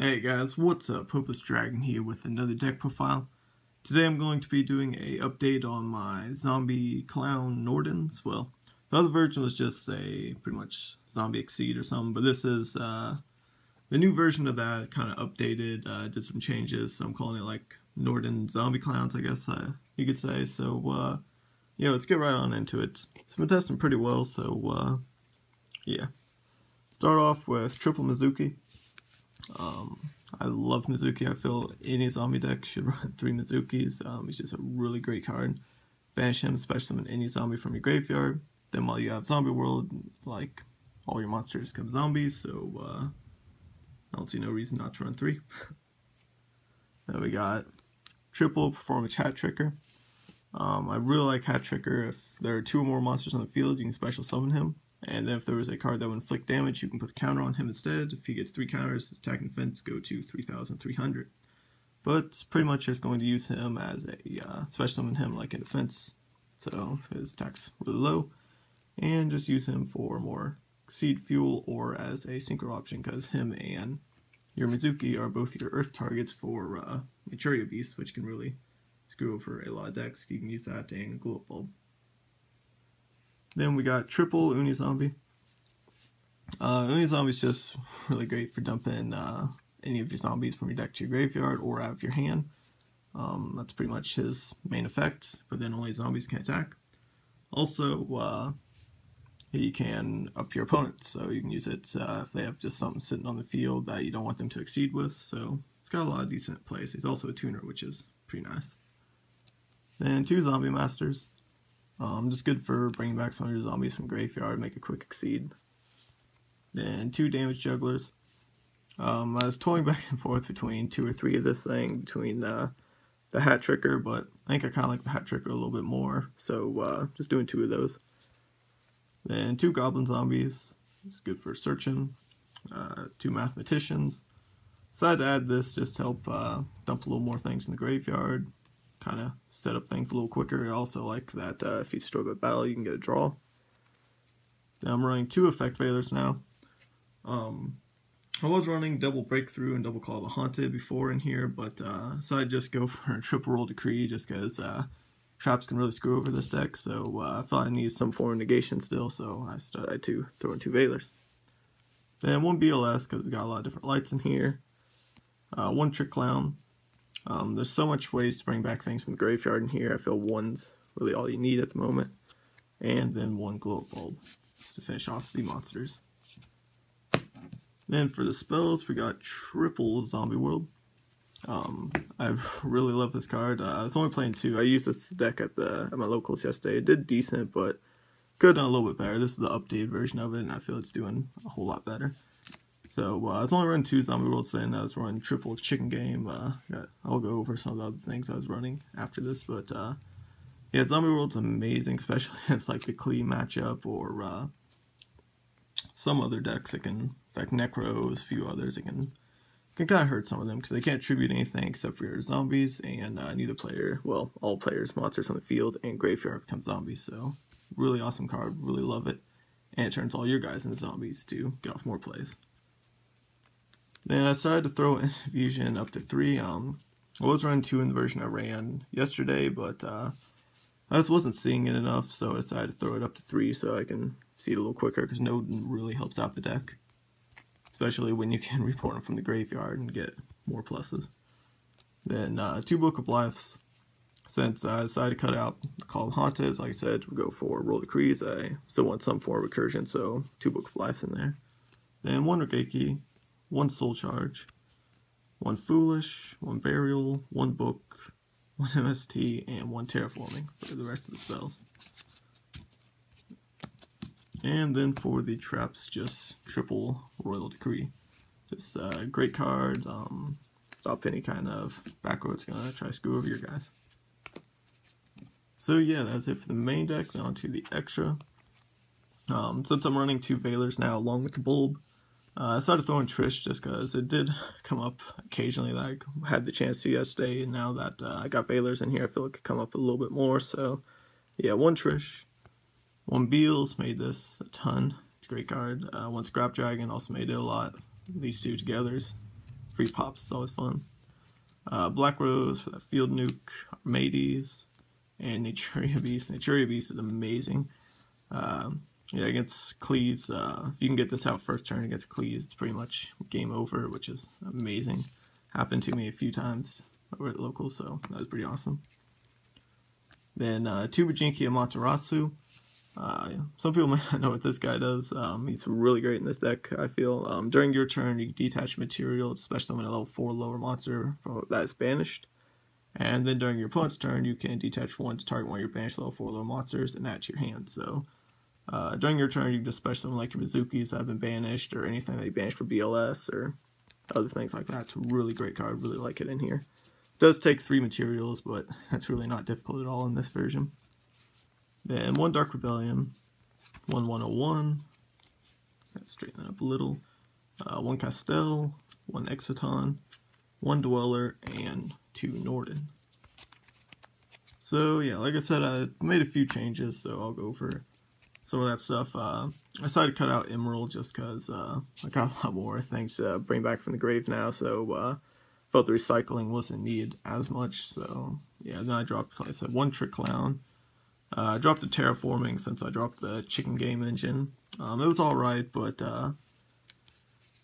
Hey guys, what's up? Hopelessdragon here with another deck profile. Today I'm going to be doing a update on my zombie clown Nordens. Well, the other version was just a pretty much zombie exceed or something, but this is the new version of that, kind of updated, did some changes, so I'm calling it like Norden zombie clowns, I guess you could say. So yeah, let's get right on into it. It's been testing pretty well, so yeah. Start off with triple Mizuki. I love Mizuki. I feel any zombie deck should run 3 Mizukis. He's just a really great card. Banish him, special summon any zombie from your graveyard. Then while you have Zombie World, like, all your monsters become zombies, so I don't see no reason not to run 3. Then we got triple Performance Hat Tricker. I really like Hat Tricker. If there are 2 or more monsters on the field, you can special summon him. And then if there was a card that would inflict damage, you can put a counter on him instead. If he gets 3 counters, his attack and defense go to 3,300. But pretty much just going to use him as a special summon him like in defense, so his attack's really low. And just use him for more seed fuel or as a synchro option, because him and your Mizuki are both your earth targets for Maturity Beast, which can really screw over a lot of decks. You can use that and Glow Up Bulb. Then we got triple Unizombie. Unizombie's just really great for dumping any of your zombies from your deck to your graveyard or out of your hand. That's pretty much his main effect, but then only zombies can attack. Also, he can up your opponents, so you can use it if they have just something sitting on the field that you don't want them to exceed with, so it's got a lot of decent plays. He's also a tuner, which is pretty nice. Then 2 Zombie Masters. Just good for bringing back some of your zombies from graveyard, make a quick exceed. Then 2 Damage Jugglers. I was toying back and forth between 2 or 3 of this thing, between the Hat Tricker, but I think I kind of like the Hat Tricker a little bit more, so just doing 2 of those. Then 2 Goblin Zombies. It's good for searching. 2 Mathematicians. Decided to add this just to help dump a little more things in the graveyard. Kind of set up things a little quicker. I also like that if you destroy by battle, you can get a draw. Now I'm running 2 Effect Veilers now. I was running double Breakthrough and double Call the Haunted before in here, but decided to just go for a triple Roll Decree just because traps can really screw over this deck. So I thought I needed some form of negation still, so I started to throw in 2 Veilers. Then 1 BLS because we got a lot of different lights in here. 1 Trick Clown. There's so much ways to bring back things from the graveyard in here. I feel 1's really all you need at the moment. And then 1 Glow Up Bulb just to finish off the monsters. Then for the spells, we got triple Zombie World. I really love this card. I was only playing 2. I used this deck at my locals yesterday. It did decent, but could have done a little bit better. This is the updated version of it, and I feel it's doing a whole lot better. So I was only running 2 Zombie Worlds then. I was running triple Chicken Game. I'll go over some of the other things I was running after this, but yeah, Zombie World's amazing, especially against like the Klee matchup or some other decks. It can affect Necros, a few others. It can kind of hurt some of them because they can't attribute anything except for your zombies, and neither player, well, all players, monsters on the field and graveyard become zombies. So really awesome card, really love it, and it turns all your guys into zombies to get off more plays. Then I decided to throw Infusion up to 3. I was running 2 in the version I ran yesterday, but I just wasn't seeing it enough, so I decided to throw it up to 3 so I can see it a little quicker, because Norden really helps out the deck, especially when you can report them from the graveyard and get more pluses. Then 2 Book of Lives. Since I decided to cut out the Call of Haunted, like I said, we'll go for Roll Decrees. I still want some form of recursion, so 2 Book of Lives in there. Then 1 Regeki. 1 Soul Charge, 1 Foolish, 1 Burial, 1 Book, 1 MST, and 1 Terraforming for the rest of the spells. And then for the traps, just triple Royal Decree. Just a great card, stop any kind of backrow that's gonna try to screw over your guys. So yeah, that's it for the main deck. Now on to the extra. Since I'm running 2 Veilers now along with the Bulb, I started throwing Trish just because it did come up occasionally that I had the chance to yesterday, and now that I got Veilers in here, I feel it could come up a little bit more. So yeah, 1 Trish, 1 Beals, made this a ton. It's a great card. 1 Scrap Dragon, also made it a lot. These 2 together free pops is always fun. Black Rose for that field nuke, Armades, and Naturia Beast. Naturia Beast is amazing. Yeah, against Cleese, if you can get this out first turn against Cleese, it's pretty much game over, which is amazing. Happened to me a few times over at the local, so that was pretty awesome. Then Tubajinki Amaterasu. Some people might not know what this guy does. He's really great in this deck, I feel. During your turn, you can detach material, especially when a level 4 lower monster that is banished. And then during your opponent's turn, you can detach one to target one of your banished level 4 lower monsters and add to your hand. So during your turn, you can just special summon like your Mizukis that have been banished, or anything that you banished for BLS, or other things like that. It's a really great card. Really like it in here. It does take 3 materials, but that's really not difficult at all in this version. Then 1 Dark Rebellion, 1 101, straighten that up a little, 1 Castel, 1 Exciton, 1 Dweller, and 2 Norden. So yeah, like I said, I made a few changes, so I'll go over some of that stuff. I decided to cut out Emerald just because I got a lot more things to bring back from the grave now, so felt the recycling wasn't needed as much. So yeah, then I dropped, like I said, 1 Trick Clown. I dropped the terraforming since I dropped the chicken game engine. It was alright, but I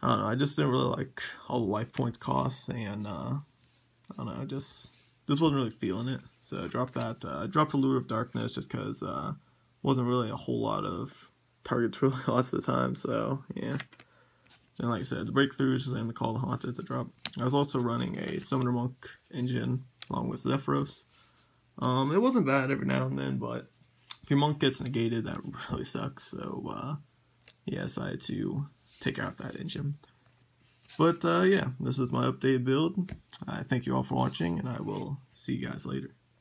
don't know, I just didn't really like all the life points costs, and I don't know, just wasn't really feeling it. So I dropped that. I dropped the Lure of Darkness just because wasn't really a whole lot of targets really lots of the time, so yeah. And like I said, the Breakthroughs and the Call of the Haunted to drop. I was also running a Summoner Monk engine along with Zephyros. It wasn't bad every now and then, but if your monk gets negated, that really sucks. So yeah, I decided to take out that engine. But yeah, this is my updated build. I thank you all for watching, and I will see you guys later.